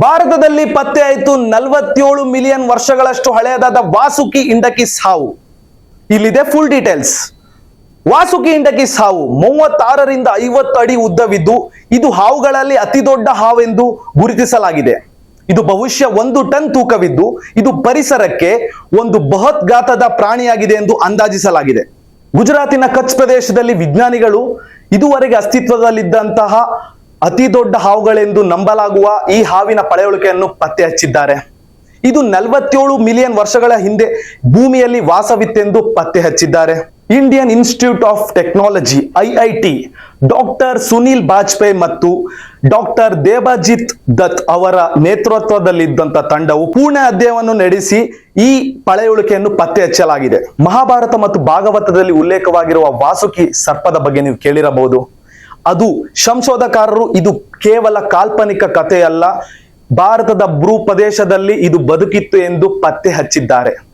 ಭಾರತದಲ್ಲಿ ಪತ್ತೆ ಆಯಿತು 47 ಮಿಲಿಯನ್ ವರ್ಷಗಳಷ್ಟು ಹಳೆಯದಾದ ವಾಸುಕಿ ಇಂಡಕಿ ಸಾವು. ಇಲ್ಲಿದೆ ಫುಲ್ ಡೀಟೇಲ್ಸ್. ವಾಸುಕಿ ಇಂಡಕಿ ಸಾವು 36 ರಿಂದ 50 ಅಡಿ ಉದ್ದವಿದ್ದು ಇದು ಹಾವುಗಳಲ್ಲಿ ಅತಿ ದೊಡ್ಡ ಹಾವೆಂದು ಗುರುತಿಸಲಾಗಿದೆ. ಇದು ಬಹುಶಃ 1 ಟನ್ ತೂಕವಿದ್ದು ಇದು ಪರಿಸರಕ್ಕೆ ಒಂದು ಬೃಹತ್ ಗಾತ್ರದ ಪ್ರಾಣಿಯಾಗಿದೆ ಎಂದು ಅಂದಾಜಿಸಲಾಗಿದೆ. ಗುಜರಾತಿನ ಕಚ್ ಪ್ರದೇಶದಲ್ಲಿ ವಿಜ್ಞಾನಿಗಳು ಇದುವರೆಗೆ ಅಸ್ತಿತ್ವದಲ್ಲಿದ್ದಂತಹ ಅತಿ ದೊಡ್ಡ ಹಾವುಗಳೆಂದು ನಂಬಲಾಗುವ ಈ ಹಾವಿನ ಪಳೆಯುಳಿಕೆಯನ್ನು ಪತ್ತೆ ಹಚ್ಚಿದ್ದಾರೆ. ಇದು 47 ಮಿಲಿಯನ್ ವರ್ಷಗಳ ಹಿಂದೆ ಭೂಮಿಯಲ್ಲಿ ವಾಸವಿತ್ತೆಂದು ಪತ್ತೆ ಹಚ್ಚಿದ್ದಾರೆ. Indian Institute of Technology IIT doctor Sunil Bajpai ಮತ್ತು ಡಾಕ್ಟರ್ ದೇಬಜಿತ್ ದತ್ ಅವರ ನೇತೃತ್ವದಲ್ಲಿದ್ದಂಥ ತಂಡವು ಪೂರ್ಣ ಅಧ್ಯಯನವನ್ನು ನಡೆಸಿ ಈ ಪಳೆಯುಳಿಕೆಯನ್ನು ಪತ್ತೆ ಹಚ್ಚಲಾಗಿದೆ. ಮಹಾಭಾರತ ಮತ್ತು ಭಾಗವತದಲ್ಲಿ ಉಲ್ಲೇಖವಾಗಿರುವ ವಾಸುಕಿ ಸರ್ಪದ ಬಗ್ಗೆ ನೀವು ಕೇಳಿರಬಹುದು. ಅದು ಸಂಶೋಧಕರು ಇದು ಕೇವಲ ಕಾಲ್ಪನಿಕ ಕಥೆಯಲ್ಲ, ಭಾರತದ ಭೂ ಪ್ರದೇಶದಲ್ಲಿ ಇದು ಬದುಕಿತ್ತು ಎಂದು ಪತ್ತೆ ಹಚ್ಚಿದ್ದಾರೆ.